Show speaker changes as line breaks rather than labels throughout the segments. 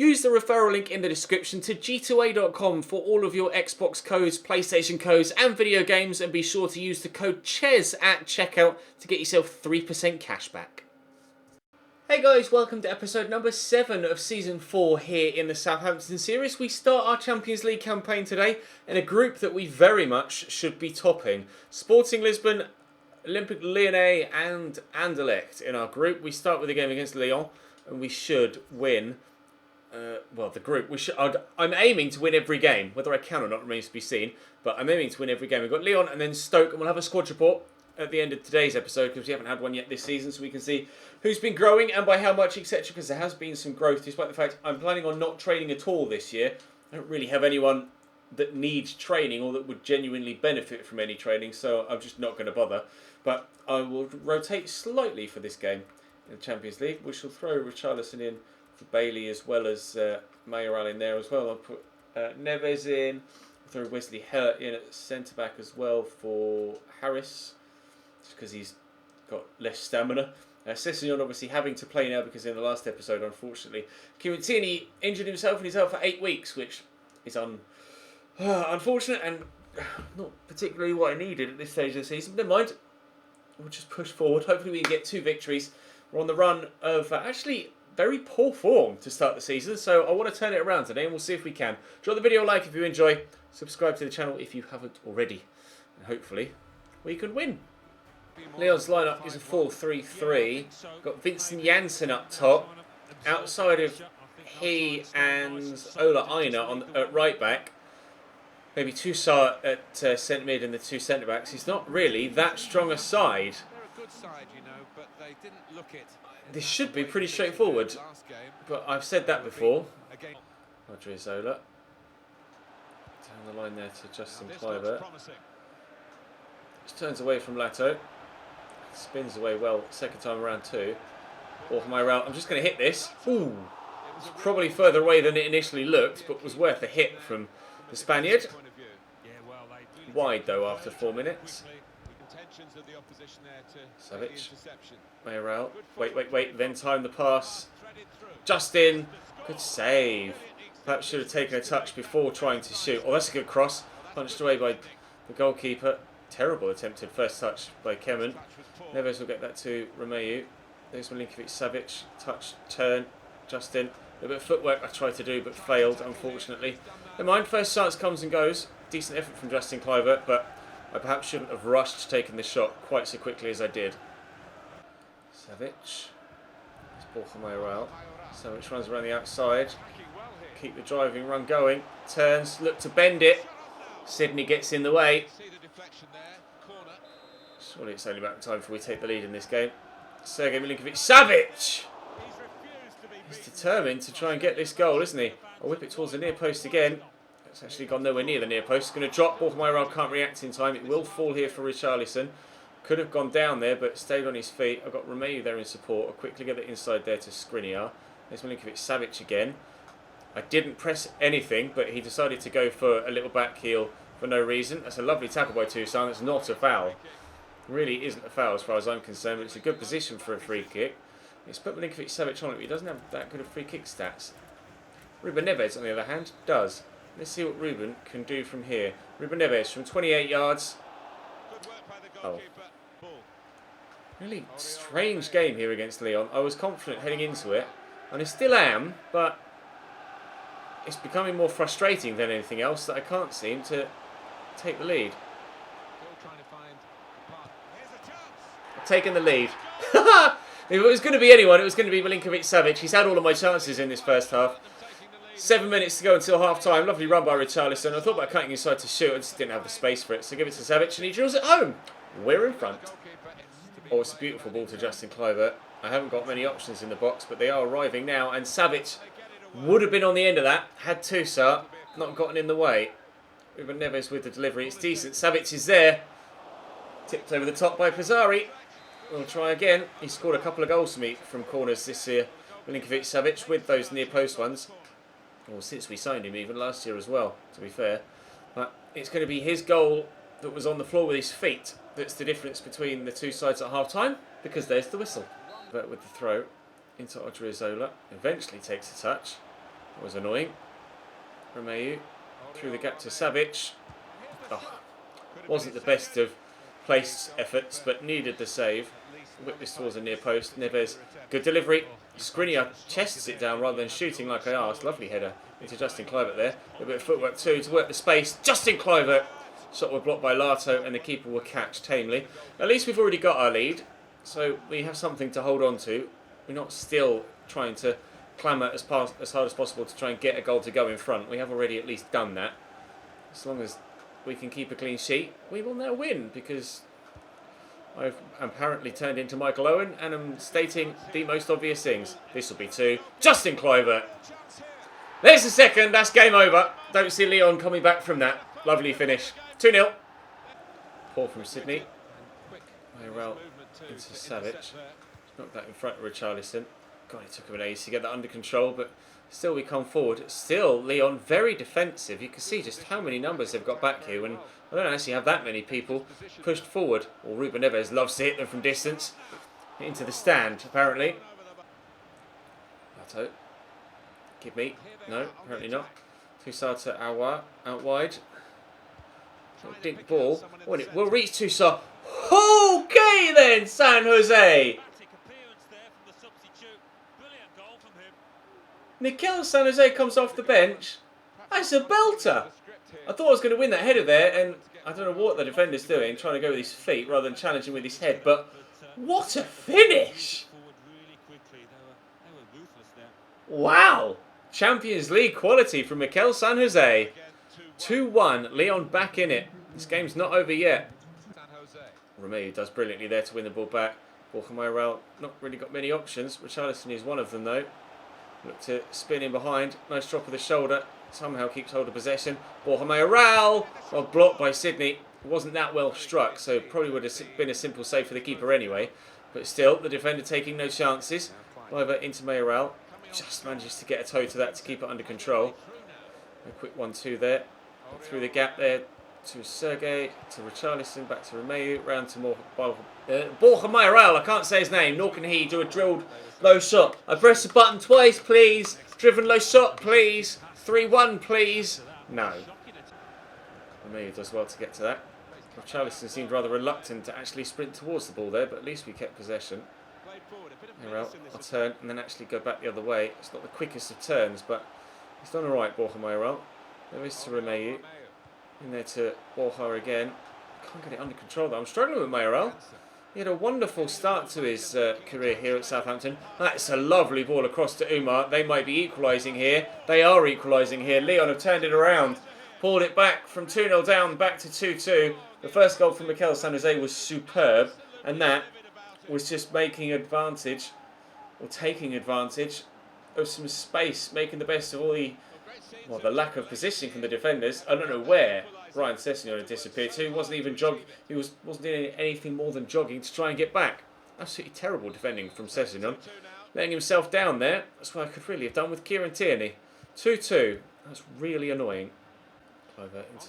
Use the referral link in the description to g2a.com for all of your Xbox codes, PlayStation codes and video games, and be sure to use the code CHES at checkout to get yourself 3% cash back. Hey guys, welcome to episode number 7 of Season 4 here in the Southampton series. We start our Champions League campaign today in a group that we very much should be topping. Sporting Lisbon, Olympique Lyonnais and Anderlecht in our group. We start with a game against Lyon and we should win. The group. I'm aiming to win every game. Whether I can or not remains to be seen. But I'm aiming to win every game. We've got Lyon and then Stoke, and we'll have a squad report at the end of today's episode because we haven't had one yet this season, so we can see who's been growing and by how much, etc. Because there has been some growth, despite the fact I'm planning on not training at all this year. I don't really have anyone that needs training or that would genuinely benefit from any training, so I'm just not going to bother. But I will rotate slightly for this game in the Champions League, which will throw Richarlison in for Bailey as well as Mayoral in there as well. I'll put Neves in. I'll throw Wesley Hurt in at centre back as well for Harris, just because he's got less stamina. Sessegnon obviously having to play now because in the last episode, unfortunately, Kiwatini injured himself and he's out for 8 weeks, which is unfortunate and not particularly what I needed at this stage of the season. Never mind. We'll just push forward. Hopefully we can get 2 victories. We're on the run of actually very poor form to start the season, so I want to turn it around today and we'll see if we can. Drop the video a like if you enjoy. Subscribe to the channel if you haven't already. And hopefully we can win. Leon's lineup is a 4-3-3. Got Vincent Janssen up top. Outside of he and Ola Aina at right back. Maybe Toussaint at centre mid and the 2 centre backs. He's not really that strong a side. This should be pretty straightforward, but I've said that before. Odriozola. Down the line there to Justin Kluivert. Just turns away from Lato. Spins away well, second time around too. Off my route. I'm just going to hit this. Ooh. It's probably further away than it initially looked, but was worth a hit from the Spaniard. Wide though after 4 minutes. Savic. Mayoral. Wait. Then time the pass. Justin. Good save. Perhaps should have taken a touch before trying to shoot. Oh, that's a good cross. Punched away by the goalkeeper. Terrible attempted first touch by Kemen. Neves will get that to Romeu. There's Milinkovic-Savic. Touch, turn. Justin. A bit of footwork I tried to do but failed, unfortunately. Never mind, first chance comes and goes. Decent effort from Justin Kluivert, but I perhaps shouldn't have rushed taking the shot quite so quickly as I did. Savic. It's ball for Mayoral. Savic runs around the outside. Keep the driving run going. Turns, look to bend it. Sydney gets in the way. Surely it's only about time before we take the lead in this game. Sergej Milinkovic-Savic! He's determined to try and get this goal, isn't he? I'll whip it towards the near post again. It's actually gone nowhere near the near post. It's going to drop. Ball for Mayoral, can't react in time. It will fall here for Richarlison. Could have gone down there, but stayed on his feet. I've got Romeu there in support. I'll quickly get it inside there to Skriniar. There's Milinkovic-Savic again. I didn't press anything, but he decided to go for a little back heel for no reason. That's a lovely tackle by Toussaint. It's not a foul. It really isn't a foul as far as I'm concerned, but it's a good position for a free kick. It's put Milinkovic-Savic on it, but he doesn't have that good of free kick stats. Ruben Neves, on the other hand, does. Let's see what Ruben can do from here. Ruben Neves from 28 yards. Oh. Really strange game here against Lyon. I was confident heading into it, and I still am, but it's becoming more frustrating than anything else that I can't seem to take the lead. I've taken the lead. If it was going to be anyone, it was going to be Milinkovic-Savic. He's had all of my chances in this first half. 7 minutes to go until half-time. Lovely run by Richarlison. I thought about cutting inside to shoot. I just didn't have the space for it. So give it to Savic and he drills it home. We're in front. Oh, it's a beautiful ball to Justin Kluivert. I haven't got many options in the box, but they are arriving now. And Savic would have been on the end of that had Toussaint not gotten in the way. Ruben Neves with the delivery. It's decent. Savic is there. Tipped over the top by Pizzari. We'll try again. He scored a couple of goals for me from corners this year. Milinkovic-Savic with those near post ones. Well, since we signed him even last year as well, to be fair. But it's going to be his goal that was on the floor with his feet that's the difference between the two sides at half-time, because there's the whistle. But with the throw into Odriozola, eventually takes a touch. That was annoying. Romeu through the gap to Savic. Oh, wasn't the best of placed efforts, but needed the save. Whipped this towards the near post. Neves, good delivery. Skriniar chests it down rather than shooting like I asked. Lovely header into Justin Kluivert there. A bit of footwork too to work the space. Justin Kluivert. Shot were blocked by Lato and the keeper will catch tamely. At least we've already got our lead, so we have something to hold on to. We're not still trying to clamour as hard as possible to try and get a goal to go in front. We have already at least done that. As long as we can keep a clean sheet, we will now win, because I've apparently turned into Michael Owen and I'm stating the most obvious things. This will be 2. Justin Kluivert. There's the second. That's game over. Don't see Leon coming back from that. Lovely finish. 2-0. Ball from Sydney. Mayoral into Savic. Knocked that in front of Richarlison. God, it took him an age to get that under control, but still we come forward. Still, Leon very defensive. You can see just how many numbers they've got back here when I don't actually have that many people pushed forward. Well, Ruben Neves loves to hit them from distance. Into the stand, apparently. Lato. Give me. No, apparently not. Toussaint to Aouar. Out wide. Dink ball. Oh, and it will reach Toussaint. Okay then, San Jose. Mikel San Jose comes off the bench. That's a belter. I thought I was going to win that header there, and I don't know what the defender's doing, trying to go with his feet rather than challenging with his head, but what a finish! Wow! Champions League quality from Mikel San Jose. 2-1, Leon back in it. This game's not over yet. Romeu does brilliantly there to win the ball back. Borja Mayoral not really got many options. Richarlison is one of them though. Look to spin in behind. Nice drop of the shoulder. Somehow keeps hold of possession. Borja Mayoral! Well, blocked by Sydney. It wasn't that well struck, so probably would have been a simple save for the keeper anyway. But still, the defender taking no chances. Kluivert into Mayoral. Just manages to get a toe to that to keep it under control. A quick 1-2 there. Through the gap there to Sergei, to Richarlison, back to Romeu, round to Borja Mayoral. I can't say his name, nor can he. Do a drilled low shot. I press the button twice, please. Driven low shot, please. 3-1, please. No. Romeu does well to get to that. Richarlison seemed rather reluctant to actually sprint towards the ball there, but at least we kept possession. Mayoral, I'll turn and then actually go back the other way. It's not the quickest of turns, but he's done alright, Borja Mayoral. There is to Romeu. In there to Borja again. Can't get it under control though. I'm struggling with Mayoral. He had a wonderful start to his career here at Southampton. That's a lovely ball across to Umar. They might be equalising here. They are equalising here. Leon have turned it around. Pulled it back from 2-0 down back to 2-2. The first goal from Mikel San Jose was superb. And that was just making advantage, or taking advantage of some space, making the best of all the lack of positioning from the defenders. I don't know where Ryan Sessegnon had disappeared to. He wasn't even jogging. He wasn't doing anything more than jogging to try and get back. Absolutely terrible defending from Sessegnon, letting himself down there. That's what I could really have done with Kieran Tierney. 2-2. That's really annoying. Kluivert into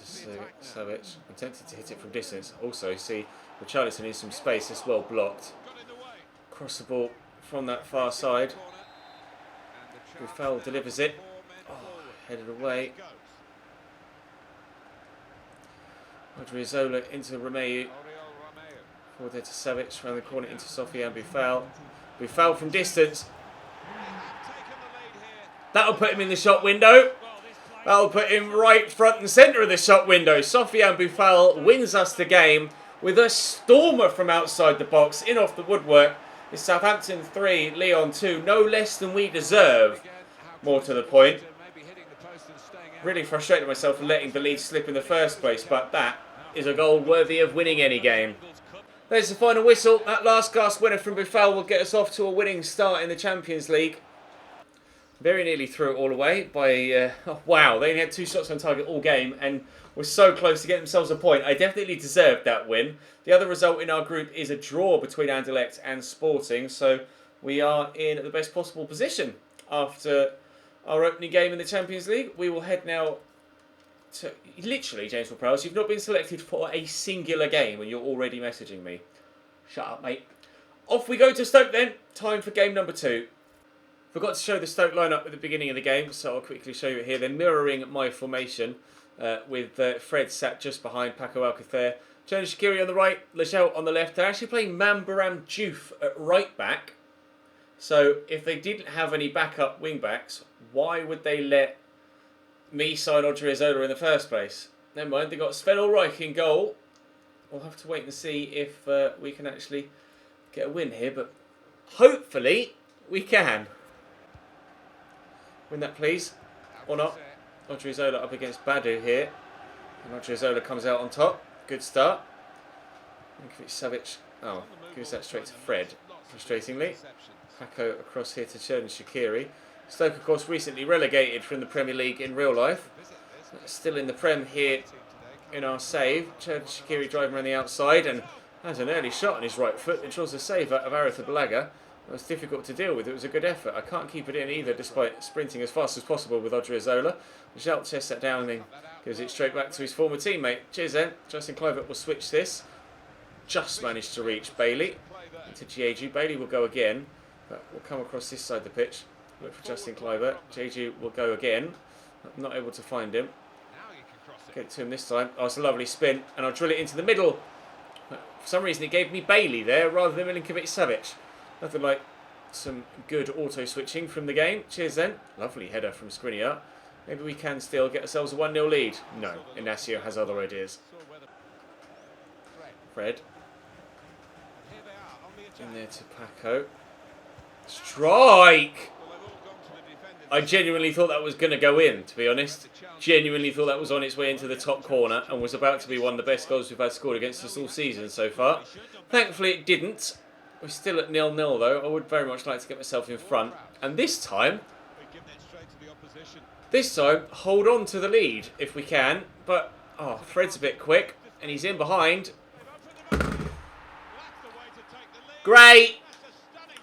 Savic. I'm tempted to hit it from distance. Also, see Richarlison in some space. It's well blocked. Cross the ball from that far side. Buffal delivers it. Headed away. Odriozola into Romeu. Forward there to Savic. Round the corner into Sofiane Buffal. Buffal from distance. That'll put him in the shot window. That'll put him right front and centre of the shot window. Sofiane Buffal wins us the game with a stormer from outside the box. In off the woodwork. It's Southampton 3, Leon 2. No less than we deserve. More to the point. Really frustrated myself for letting the lead slip in the first place, but that is a goal worthy of winning any game. There's the final whistle. That last gasp winner from Buffal will get us off to a winning start in the Champions League. Very nearly threw it all away by... wow, they only had 2 shots on target all game and were so close to getting themselves a point. I definitely deserved that win. The other result in our group is a draw between Anderlecht and Sporting, so we are in the best possible position after our opening game in the Champions League. We will head now to... Literally, James Ward-Prowse, you've not been selected for a singular game and you're already messaging me. Shut up, mate. Off we go to Stoke then. Time for game number 2. Forgot to show the Stoke lineup at the beginning of the game, so I'll quickly show you it here. They're mirroring my formation with Fred sat just behind Paco Alcacer. Cherny Shaqiri on the right, Lachelle on the left. They're actually playing Mambaram Diouf at right back. So if they didn't have any backup wing backs, why would they let me sign Odriozola in the first place? Never mind, they got Sven Ulreich in goal. We'll have to wait and see if we can actually get a win here, but hopefully we can. Win that, please. Or not. Odriozola up against Badu here. And Odriozola comes out on top. Good start. Savic. Oh, gives that straight to Fred, frustratingly. Paco across here to Cherny Shaqiri. Stoke, of course, recently relegated from the Premier League in real life. Still in the Prem here in our save. Cherny Shaqiri driving around the outside and has an early shot on his right foot that draws a save out of Aritha Balaga. It was difficult to deal with. It was a good effort. I can't keep it in either, despite sprinting as fast as possible with Odriozola. Michel chests that down and then gives it straight back to his former teammate. Cheers then. Justin Kluivert will switch this. Just managed to reach Bailey. Into Jeju. Bailey will go again, but will come across this side of the pitch. Look for Justin Kluivert. Jeju will go again. Not able to find him. Get it to him this time. Oh, it's a lovely spin, and I'll drill it into the middle. For some reason, it gave me Bailey there rather than Milinkovic-Savic. Nothing like some good auto-switching from the game. Cheers then. Lovely header from Skriniar. Maybe we can still get ourselves a 1-0 lead. No, Inacio has other ideas. Fred. In there to Paco. Strike! I genuinely thought that was going to go in, to be honest. Genuinely thought that was on its way into the top corner and was about to be one of the best goals we've had scored against us all season so far. Thankfully it didn't. We're still at 0-0 though. I would very much like to get myself in front. And this time, hold on to the lead if we can. But, oh, Fred's a bit quick and he's in behind. Great!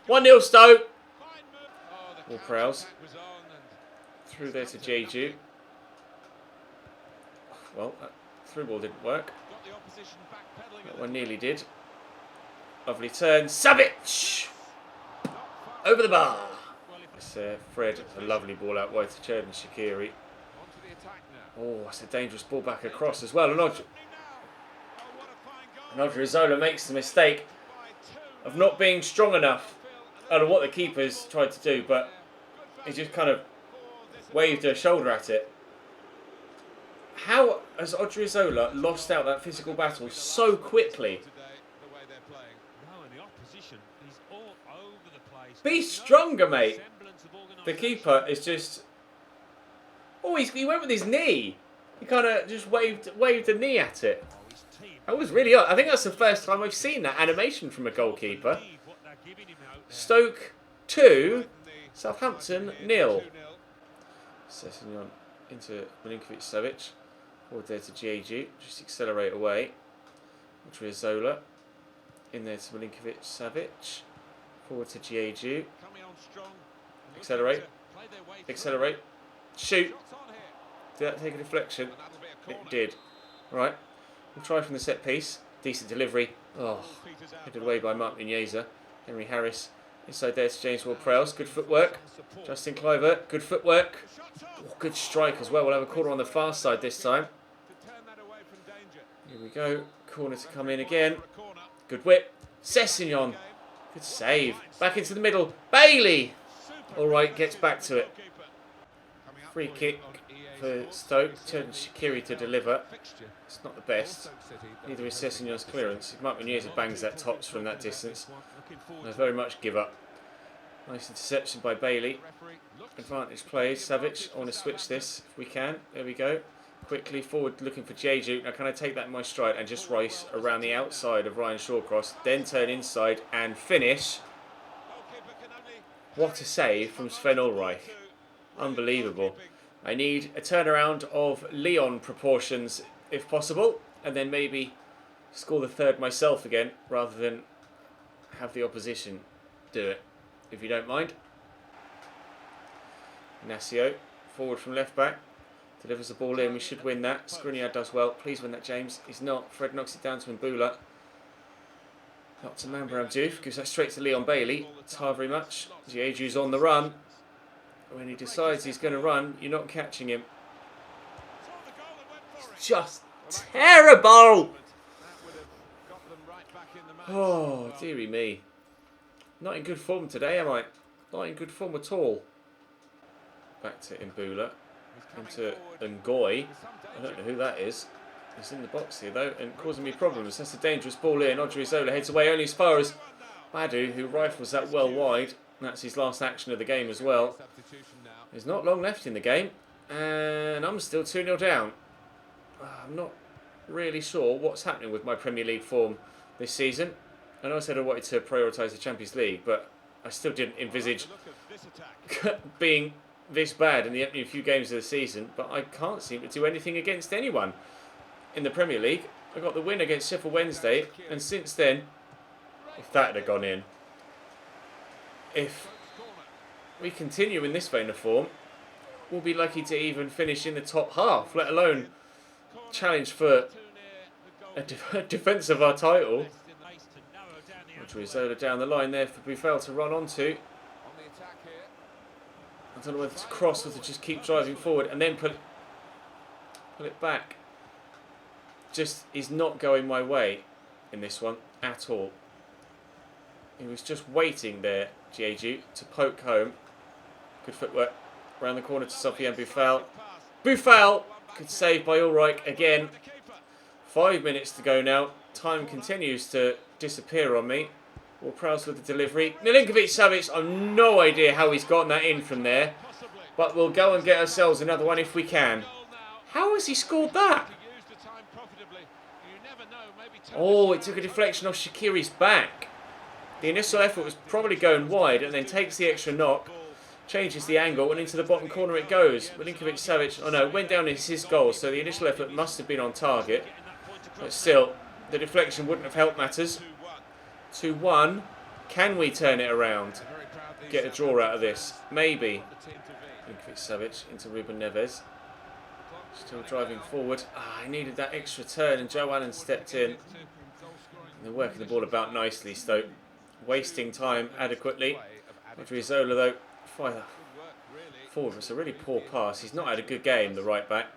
1-0 Stoke. Ward-Prowse. Through there to Jeju. Well, that through ball didn't work. That one nearly did. Lovely turn. Savic! Over the bar. It's Fred. A lovely ball out wide to Cherny Shaqiri. Oh, it's a dangerous ball back across as well. And Odriozola makes the mistake of not being strong enough. I don't know what the keeper's tried to do, but he just kind of waved a shoulder at it. How has Odriozola lost out that physical battle so quickly? Be stronger, mate. The keeper is just... Oh, he went with his knee. He kind of just waved a knee at it. That was really odd. I think that's the first time I've seen that animation from a goalkeeper. Stoke 2, Southampton 0. Sessignon into Milinkovic-Savic. Forward there to Jeju. Just accelerate away. Odriozola. In there to Milinkovic-Savic. Forward to Jeju. Accelerate. Accelerate. Shoot. Did that take a deflection? It did. Right. We'll try from the set piece. Decent delivery. Oh, headed away by Mark Nuneza. Henry Harris. Inside there to James Ward-Prowse. Good footwork. Justin Kluivert. Good footwork. Oh, good strike as well. We'll have a corner on the far side this time. Here we go. Corner to come in again. Good whip. Sessignon. Good save. Back into the middle. Bailey. All right, gets back to it. Free kick for Stoke. Cherny Shaqiri to deliver. It's not the best. Neither is Sessignon's clearance. Mark Nunez bangs that tops from that distance. I very much give up. Nice interception by Bailey. Advantage play. Savic. I want to switch this if we can. There we go. Quickly forward looking for Jeju. Now can I take that in my stride and just race around the outside of Ryan Shawcross, then turn inside and finish. What a save from Sven Ulreich. Unbelievable. I need a turnaround of Leon proportions if possible, and then maybe score the third myself again rather than have the opposition do it, if you don't mind. Inacio, forward from left back. Delivers the ball in. We should win that. Skriniar does well. Please win that, James. He's not. Fred knocks it down to Mbula. Up to Mambaram Diouf. Gives that straight to Leon Bailey. It's hard very much. Jeju's on the run. When he decides he's going to run, you're not catching him. It's just terrible. Oh, dearie me. Not in good form today, am I? Not in good form at all. Back to Mbula. Into Ngoy. I don't know who that is. He's in the box here, though, and causing me problems. That's a dangerous ball in. Odriozola heads away only as far as Badu, who rifles that well wide. That's his last action of the game as well. There's not long left in the game, and I'm still 2-0 down. I'm not really sure what's happening with my Premier League form this season. I know I said I wanted to prioritise the Champions League, but I still didn't envisage being this bad in the opening few games of the season. But I can't seem to do anything against anyone in the Premier League. I got the win against Sheffield Wednesday, and since then, if that had gone in, if we continue in this vein of form, we'll be lucky to even finish in the top half, let alone challenge for a defence of our title. Odriozola down the line there for Buffel to run onto. I don't know whether to cross or to just keep driving forward and then pull it back. Just is not going my way in this one at all. He was just waiting there, Jeju, to poke home. Good footwork. Around the corner to Sofiane Buffel. Buffel! Good save by Ulreich again. 5 minutes to go now. Time continues to disappear on me. Ward-Prowse with the delivery. Milinkovic-Savic, I've no idea how he's gotten that in from there. But we'll go and get ourselves another one if we can. How has he scored that? Oh, it took a deflection off Shaqiri's back. The initial effort was probably going wide and then takes the extra knock. Changes the angle and into the bottom corner it goes. Milinkovic-Savic, oh no, went down as his goal, so the initial effort must have been on target. But still, the deflection wouldn't have helped matters. 2-1. Can we turn it around? Get a draw out of this? Maybe. Milinkovic-Savic into Ruben Neves. Still driving forward. I needed that extra turn and Joe Allen stepped in. And they're working the ball about nicely, Stoke. Wasting time adequately. Odriozola, though, forward. It's a really poor pass. He's not had a good game, the right back,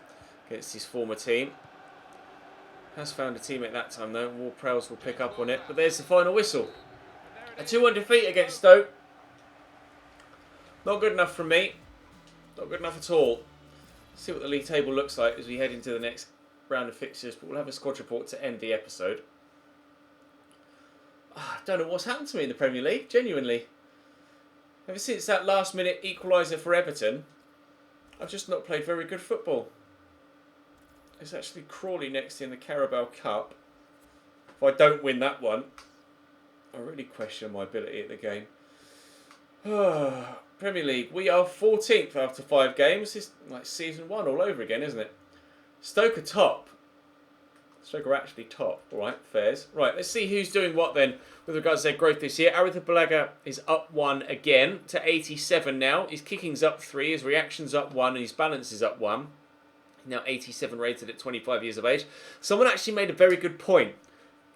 against his former team. Has found a teammate that time, though. Ward-Prowse will pick up on it. But there's the final whistle. A 2-1 defeat against Stoke. Not good enough from me. Not good enough at all. See what the league table looks like as we head into the next round of fixtures. But we'll have a squad report to end the episode. I don't know what's happened to me in the Premier League, genuinely. Ever since that last-minute equaliser for Everton, I've just not played very good football. It's actually Crawley next in the Carabao Cup. If I don't win that one, I really question my ability at the game. Premier League, we are 14th after 5 games. It's like season 1 all over again, isn't it? Stoke are top. Stoke are actually top. Alright, fairs. Right, let's see who's doing what then with regards to their growth this year. Arrizabalaga is up 1 again to 87 now. His kicking's up 3, his reaction's up 1, and his balance is up 1. Now 87 rated at 25 years of age. Someone actually made a very good point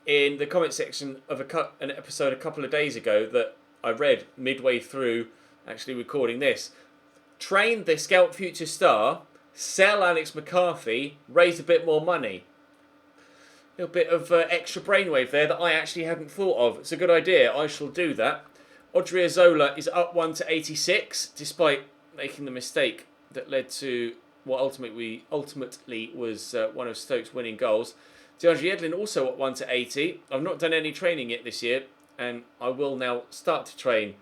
in the comment section of an episode a couple of days ago that I read midway through actually recording this. Train the Scout Future Star, sell Alex McCarthy, raise a bit more money. A little bit of extra brainwave there that I actually hadn't thought of. It's a good idea. I shall do that. Odriozola is up 1 to 86, despite making the mistake that led to what ultimately was one of Stoke's winning goals. DeAndre Yedlin also at 1 to 80. I've not done any training yet this year, and I will now start to train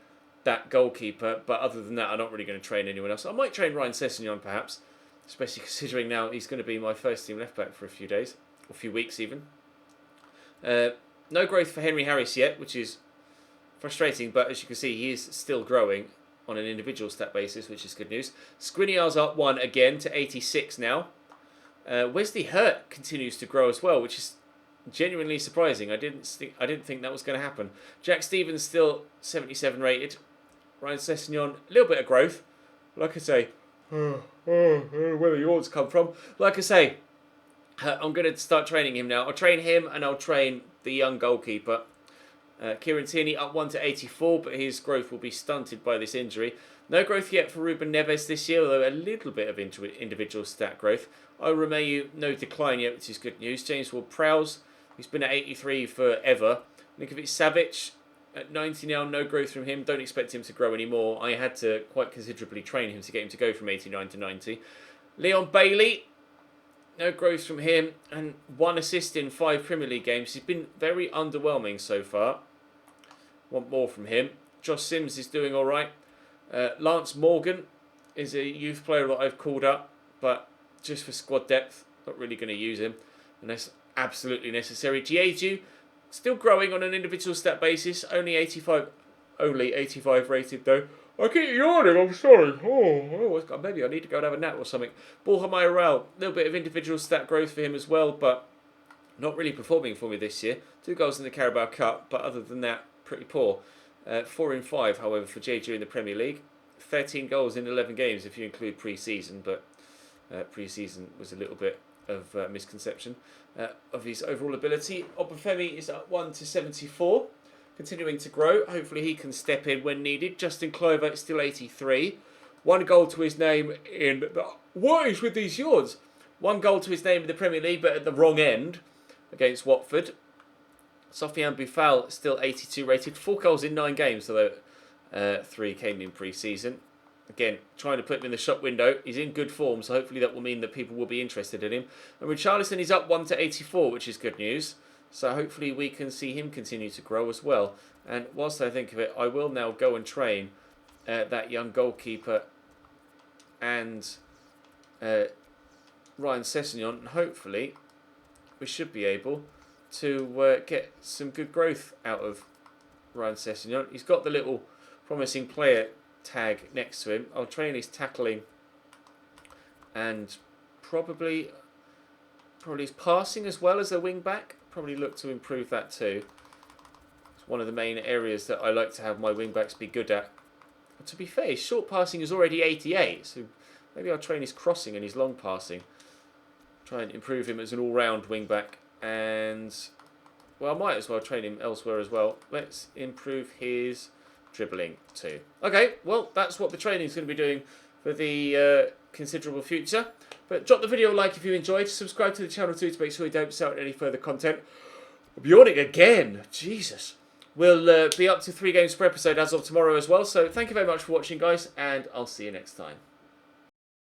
that goalkeeper. But other than that, I'm not really going to train anyone else. I might train Ryan Sessegnon perhaps, especially considering now he's going to be my first team left back for a few days. Or a few weeks even. No growth for Henry Harris yet, which is frustrating, but as you can see, he is still growing on an individual stat basis, which is good news. Skriniar's up 1 again to 86 now. Wesley Hurt continues to grow as well, which is genuinely surprising. I didn't think that was going to happen. Jack Stevens still 77 rated. Ryan Sessegnon, a little bit of growth. Like I say, where the yards come from. Like I say, I'm going to start training him now. I'll train him and I'll train the young goalkeeper. Kieran Tierney up 1 to 84, but his growth will be stunted by this injury. No growth yet for Ruben Neves this year, although a little bit of individual stat growth. Romeu, no decline yet, which is good news. James Ward-Prowse, who's been at 83 forever. Nikovic Savic at 90 now, no growth from him. Don't expect him to grow anymore. I had to quite considerably train him to get him to go from 89 to 90. Leon Bailey, no growth from him, and 1 assist in 5 Premier League games. He's been very underwhelming so far. Want more from him. Josh Sims is doing all right. Lance Morgan is a youth player that I've called up, but just for squad depth, not really going to use him unless absolutely necessary. Jeju, still growing on an individual stat basis, only 85 rated though. I keep yawning, I'm sorry. Maybe I need to go and have a nap or something. Borja Mayoral, a little bit of individual stat growth for him as well, but not really performing for me this year. 2 goals in the Carabao Cup, but other than that, pretty poor. 4 in 5, however, for Jeju in the Premier League. 13 goals in 11 games if you include pre-season, but pre-season was a little bit of misconception of his overall ability. Obafemi is up 1 to 74. Continuing to grow. Hopefully he can step in when needed. Justin Clover is still 83. 1 goal to his name in... What is with these yawns? 1 goal to his name in the Premier League, but at the wrong end against Watford. Sofiane Boufal still 82 rated. 4 goals in 9 games, although 3 came in pre-season. Again, trying to put him in the shop window. He's in good form, so hopefully that will mean that people will be interested in him. And Richarlison is up 1 to 84, which is good news. So hopefully we can see him continue to grow as well. And whilst I think of it, I will now go and train that young goalkeeper and Ryan Sessegnon. And hopefully we should be able to get some good growth out of Ryan Sessegnon. He's got the little promising player tag next to him. I'll train his tackling and probably his passing as well as a wing back. Probably look to improve that too. It's one of the main areas that I like to have my wing backs be good at. But to be fair, his short passing is already 88, so maybe I'll train his crossing and his long passing. Try and improve him as an all-round wing back. And well, I might as well train him elsewhere as well. Let's improve his dribbling too. Okay, well, that's what the training is going to be doing for the considerable future. But drop the video a like if you enjoyed. Subscribe to the channel too to make sure you don't miss out on any further content. I'm yawning again. Jesus. We'll be up to 3 games per episode as of tomorrow as well. So thank you very much for watching, guys, and I'll see you next time.